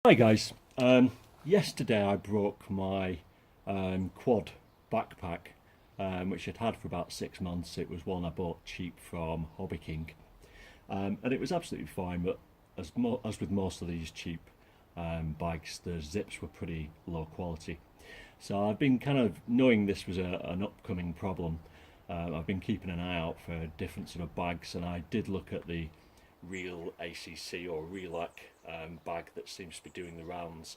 Hi guys, yesterday I broke my quad backpack, which I'd had for about 6 months. It was one I bought cheap from HobbyRc, and it was absolutely fine, but as with most of these cheap bags, the zips were pretty low quality. So I've been kind of knowing this was an upcoming problem. I've been keeping an eye out for different sort of bags, and I did look at the Real ACC or Relac bag that seems to be doing the rounds,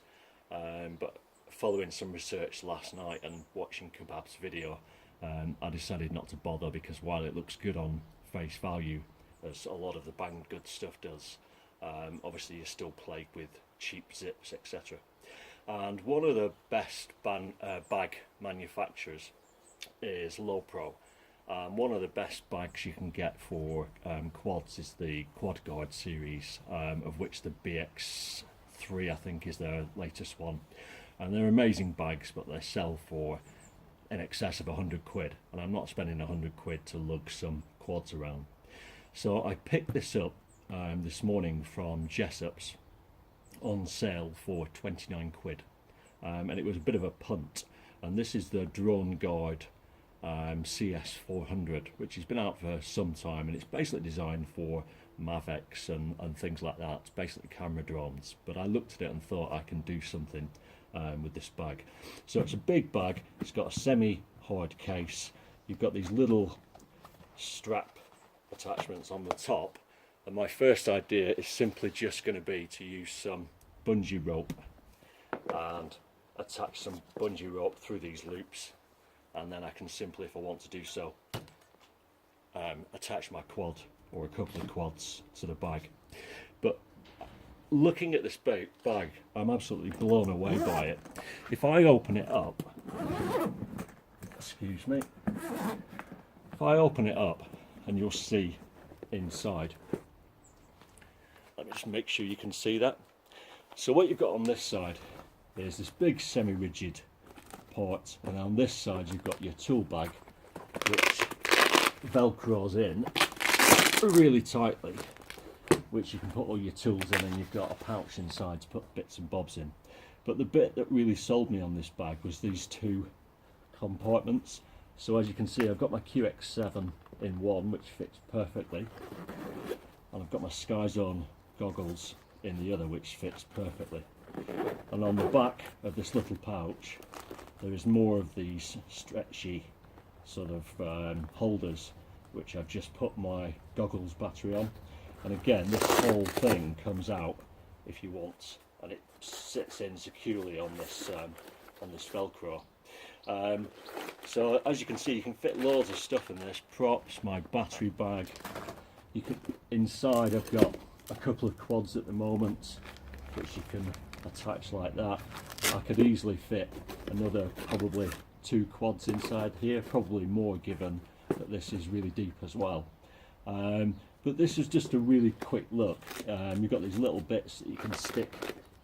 but following some research last night and watching Kebab's video, I decided not to bother, because while it looks good on face value, as a lot of the banggood stuff does, obviously you're still plagued with cheap zips, etc. And one of the best bag manufacturers is Lowepro. One of the best bags you can get for quads is the quadguard series, of which the BX3 I think is their latest one, and they're amazing bags, but they sell for in excess of 100 quid, and I'm not spending 100 quid to lug some quads around. So I picked this up this morning from Jessops on sale for 29 quid, and it was a bit of a punt. And this is the Droneguard CS 400, which has been out for some time, and it's basically designed for Mavics and things like that. It's basically camera drones, but I looked at it and thought I can do something with this bag. So it's a big bag, it's got a semi-hard case, you've got these little strap attachments on the top, and my first idea is simply just going to be to use some bungee rope and attach some bungee rope through these loops, and then I can simply, if I want to do so, attach my quad or a couple of quads to the bag. But looking at this bag, I'm absolutely blown away by it. If I open it up, excuse me, if I open it up, and you'll see inside, let me just make sure you can see that. So what you've got on this side is this big semi-rigid part, and on this side you've got your tool bag, which velcros in really tightly, which you can put all your tools in, and you've got a pouch inside to put bits and bobs in. But the bit that really sold me on this bag was these two compartments. So as you can see, I've got my QX7 in one, which fits perfectly, and I've got my Sky Zone goggles in the other, which fits perfectly. And on the back of this little pouch there is more of these stretchy sort of holders, which I've just put my goggles battery on. And again, this whole thing comes out if you want, and it sits in securely on this velcro. So as you can see, you can fit loads of stuff in this, props, my battery bag. You could, inside I've got a couple of quads at the moment, which you can attach like that. I could easily fit another probably 2 quads inside here, probably more given that this is really deep as well. But this is just a really quick look. You've got these little bits that you can stick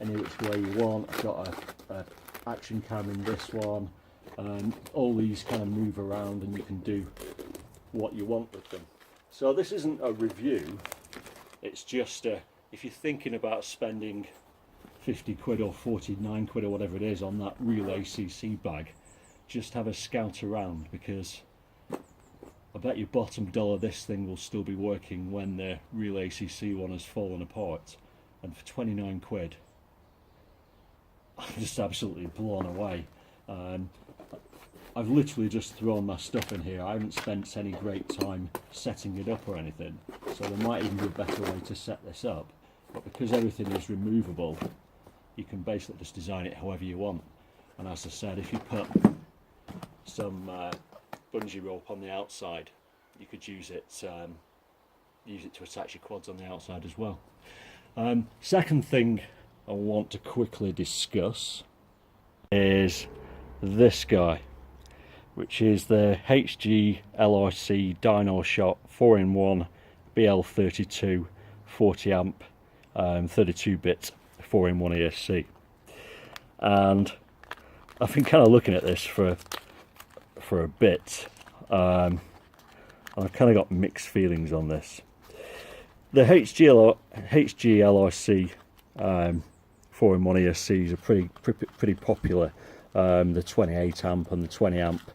any which way you want. I've got a action cam in this one. All these kind of move around and you can do what you want with them. So this isn't a review, it's just if you're thinking about spending 50 quid or 49 quid or whatever it is on that Real ACC bag, just have a scout around, because I bet you bottom dollar this thing will still be working when the Real ACC one has fallen apart. And for 29 quid, I'm just absolutely blown away. I've literally just thrown my stuff in here. I haven't spent any great time setting it up or anything, so there might even be a better way to set this up. But because everything is removable, you can basically just design it however you want. And as I said, if you put some bungee rope on the outside, you could use it to attach your quads on the outside as well. Second thing I want to quickly discuss is this guy, which is the HGLRC dinoshot 4-in-1 BL32 40 amp 32-bit 4-in-1 ESC. And I've been kind of looking at this for a bit, and I've kind of got mixed feelings on this. The HGLRC 4-in-1 ESCs are pretty popular. The 28 amp and the 20 amp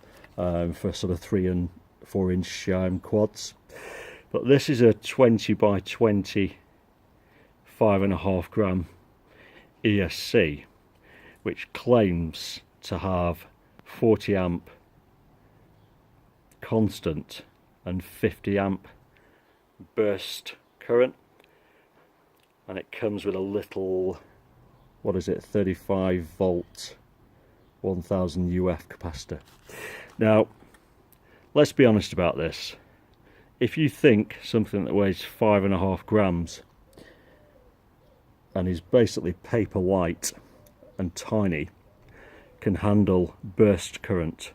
for sort of 3 and 4 inch quads. But this is a 20 by 20 5.5 gram ESC, which claims to have 40 amp constant and 50 amp burst current, and it comes with a little, what is it, 35 volt 1000 UF capacitor. Now let's be honest about this. If you think something that weighs 5.5 grams and is basically paper light and tiny can handle burst current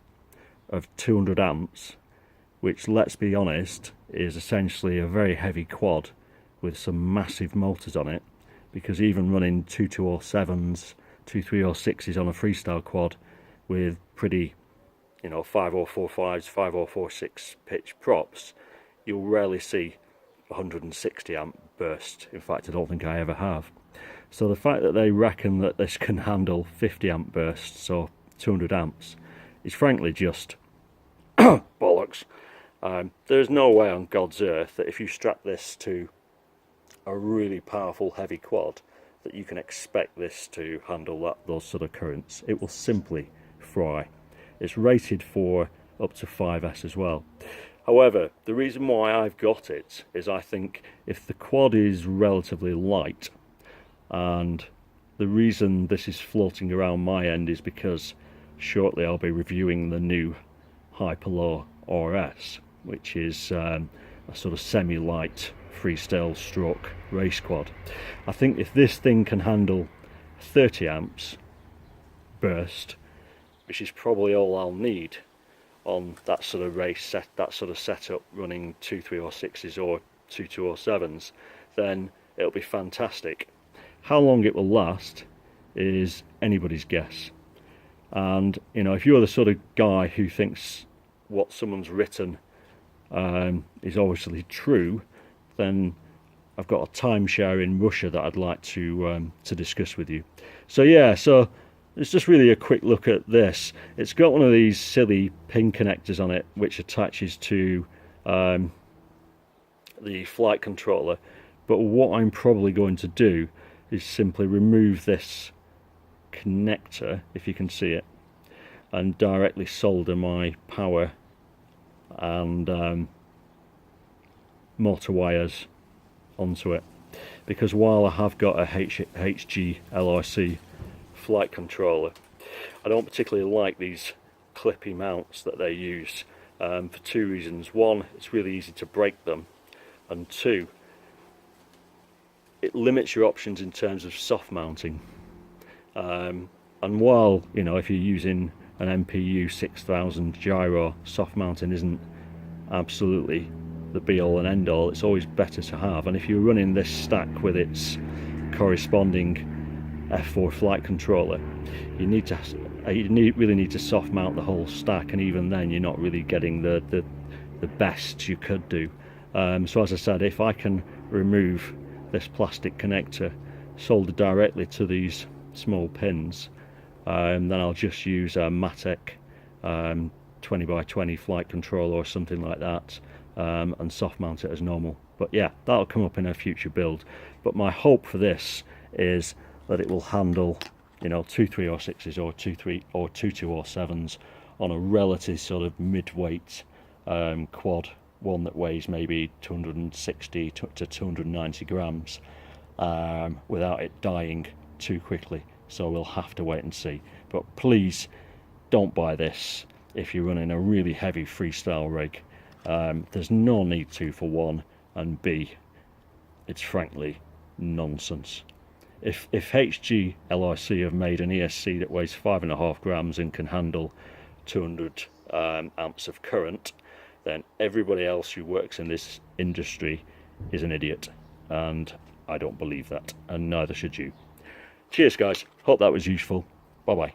of 200 amps, which, let's be honest, is essentially a very heavy quad with some massive motors on it, because even running 2207s, 2306s on a freestyle quad with pretty, you know, 5045s, 5046 pitch props, you'll rarely see 160 amp burst. In fact, I don't think I ever have. So the fact that they reckon that this can handle 50 amp bursts or 200 amps is frankly just bollocks. There's no way on God's earth that if you strap this to a really powerful heavy quad that you can expect this to handle those sort of currents. It will simply fry. It's rated for up to 5S as well. However, the reason why I've got it is I think if the quad is relatively light, and the reason this is floating around my end is because shortly I'll be reviewing the new Hyperlow RS, which is a sort of semi-light freestyle stroke race quad. I think if this thing can handle 30 amps burst, which is probably all I'll need on that sort of race set, that sort of setup running 2306s or 2207s, then it'll be fantastic. How long it will last is anybody's guess. And you know, if you're the sort of guy who thinks what someone's written is obviously true, then I've got a timeshare in Russia that I'd like to discuss with you. So yeah, so it's just really a quick look at this. It's got one of these silly pin connectors on it which attaches to the flight controller, but what I'm probably going to do is simply remove this connector, if you can see it, and directly solder my power and motor wires onto it, because while I have got a HGLRC flight controller, I don't particularly like these clippy mounts that they use for two reasons. One, it's really easy to break them, and two, it limits your options in terms of soft mounting. And while, you know, if you're using an MPU 6000 gyro, soft mounting isn't absolutely the be all and end all, it's always better to have. And if you're running this stack with its corresponding F4 flight controller, you really need to soft mount the whole stack, and even then you're not really getting the best you could do. So as I said, if I can remove this plastic connector, solder directly to these small pins, then I'll just use a Matek 20 by 20 flight controller or something like that, and soft mount it as normal. But yeah, that'll come up in a future build. But my hope for this is that it will handle, you know, 2306s or 2207s on a relative sort of mid-weight quad, one that weighs maybe 260 to 290 grams, without it dying too quickly. So we'll have to wait and see. But please don't buy this if you're running a really heavy freestyle rig. There's no need to, for one, and B, it's frankly nonsense. If HGLRC have made an ESC that weighs 5.5 grams and can handle 200 amps of current, then everybody else who works in this industry is an idiot, and I don't believe that, and neither should you. Cheers guys, hope that was useful. Bye bye.